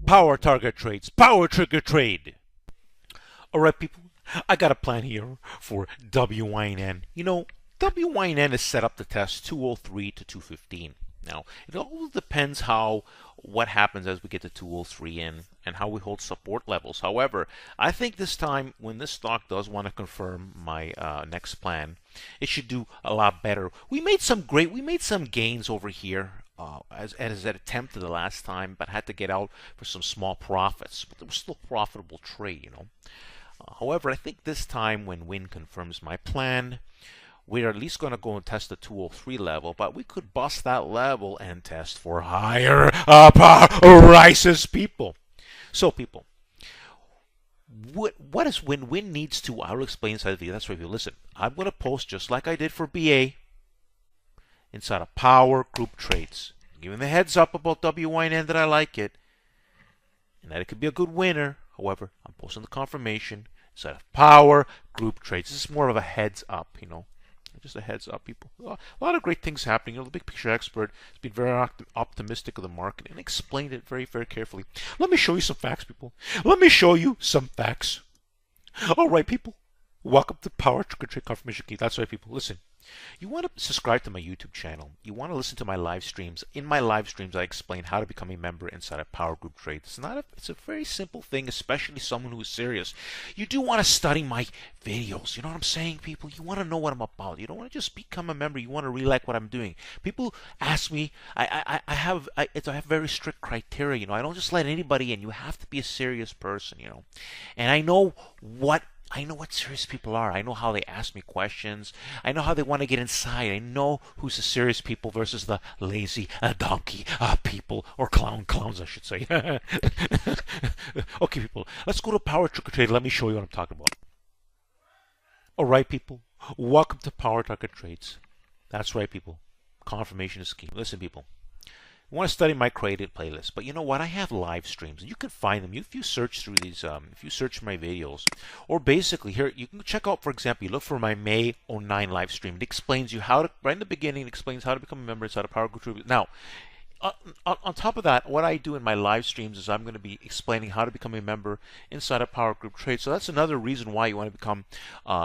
Power target trades, power trigger trade. All right, people, I got a plan here for WYNN. You know, WYNN is set up to test 203 to 215. Now, it all depends what happens as we get to 203 and how we hold support levels. However, I think this time when this stock does want to confirm my next plan, it should do a lot better. We made some gains over here as an attempt to the last time, but had to get out for some small profits. But it was still a profitable trade, you know. However, I think this time when WYNN confirms my plan, we're at least going to go and test the 203 level, but we could bust that level and test for higher prices, people. So, people, what is when WYNN needs to? I will explain inside the video. That's right, people. Listen, I'm going to post just like I did for BA inside of PowerGroupTrades, giving the heads up about WYNN that I like it and that it could be a good winner. However, I'm posting the confirmation inside of PowerGroupTrades. This is more of a heads up, you know. Just a heads up, people. A lot of great things happening. You know, the big picture expert has been very optimistic of the market and explained it very, very carefully. Let me show you some facts, people. Let me show you some facts. All right, people. Welcome to Power Trade Confirmation Key. That's right, people. Listen. You want to subscribe to my YouTube channel. You want to listen to my live streams. In my live streams, I explain how to become a member inside of PowerGroupTrades. It's a very simple thing, especially someone who is serious. You do want to study my videos. You know what I'm saying, people? You want to know what I'm about. You don't want to just become a member. You want to really like what I'm doing. People ask me. I have very strict criteria. You know, I don't just let anybody in. You have to be a serious person. You know, and I know what serious people are. I know how they ask me questions. I know how they want to get inside. I know who's the serious people versus the lazy donkey people, or clowns, I should say. Okay, people, let's go to Power Trigger Trade. Let me show you what I'm talking about. All right, people, welcome to Power Trigger Trades. That's right, people. Confirmation is key. Listen, people. You want to study my created playlist, but you know what? I have live streams, and you can find them if you search through these. If you search my videos, or basically here you can check out. For example, you look for my May 09 live stream. It explains you how to right in the beginning. It explains how to become a member inside of PowerGroupTrades. Now, on top of that, what I do in my live streams is I'm going to be explaining how to become a member inside of PowerGroupTrades. So that's another reason why you want to become,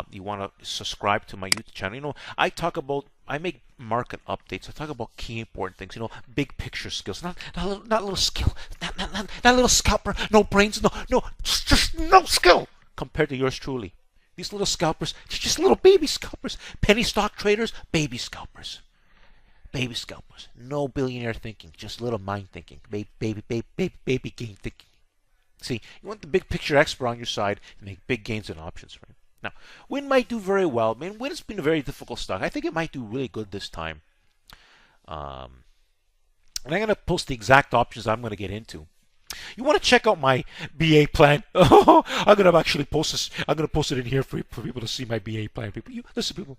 you want to subscribe to my YouTube channel. You know, I make market updates. I talk about key important things. You know, big picture skills, not little skill, not little scalper, no brains, just no skill compared to yours truly. These little scalpers, just little baby scalpers, penny stock traders, baby scalpers. Baby scalpers, no billionaire thinking, just little mind thinking, baby game thinking. See, you want the big picture expert on your side and make big gains in options, right? Now, WYNN might do very well. I mean, WYNN has been a very difficult stock. I think it might do really good this time. And I'm going to post the exact options I'm going to get into. You want to check out my BA plan? I'm going to actually post this. I'm going to post it in here for people to see my BA plan. People, listen, people.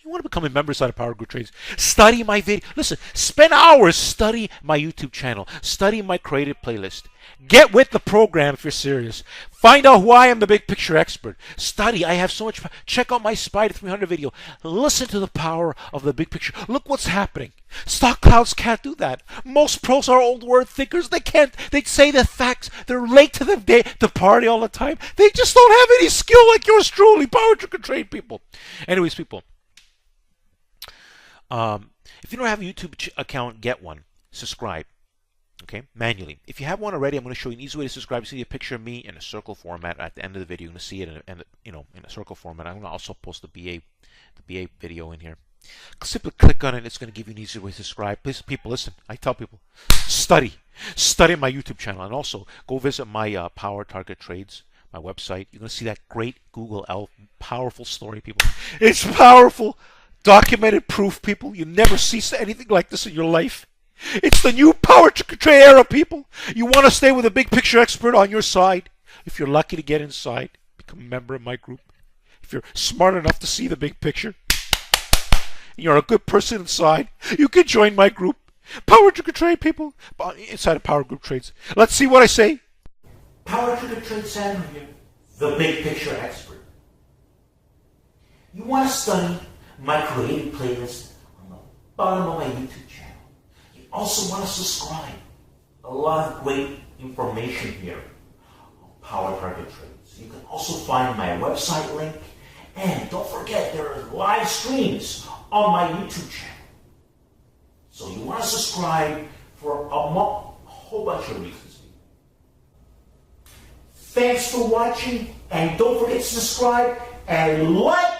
You want to become a member inside of PowerGroupTrades? Study my video. Listen, spend hours study my YouTube channel. Study my created playlist. Get with the program if you're serious. Find out who I am, the big picture expert. Study. I have so much. Check out my Spider 300 video. Listen to the power of the big picture. Look what's happening. Stock clouds can't do that. Most pros are old word thinkers. They can't. They say the facts. They're late to the party all the time. They just don't have any skill like yours truly. Power Trigger Trade people. Anyways, people. If you don't have a YouTube account, get one. Subscribe. Okay, manually. If you have one already, I'm going to show you an easy way to subscribe. You see a picture of me in a circle format at the end of the video. You're going to see it in a circle format. I'm going to also post the BA video in here. Simply click on it. It's going to give you an easy way to subscribe. Please, people, listen. I tell people, study my YouTube channel, and also go visit my Power Target Trades, my website. You're going to see that great Google powerful story, people. It's powerful. Documented proof, people. You never see anything like this in your life. It's the new Power Trade era, people. You want to stay with a big picture expert on your side. If you're lucky to get inside, become a member of my group. If you're smart enough to see the big picture, and you're a good person inside, you can join my group. Power Trade, people. Inside of PowerGroupTrades. Let's see what I say. Power Trade San here. the big picture expert. You want to study my creative playlist on the bottom of my YouTube channel. You also want to subscribe. A lot of great information here on Power Target Trades. You can also find my website link. And don't forget, there are live streams on my YouTube channel. So you want to subscribe for a whole bunch of reasons. Thanks for watching, and don't forget to subscribe and like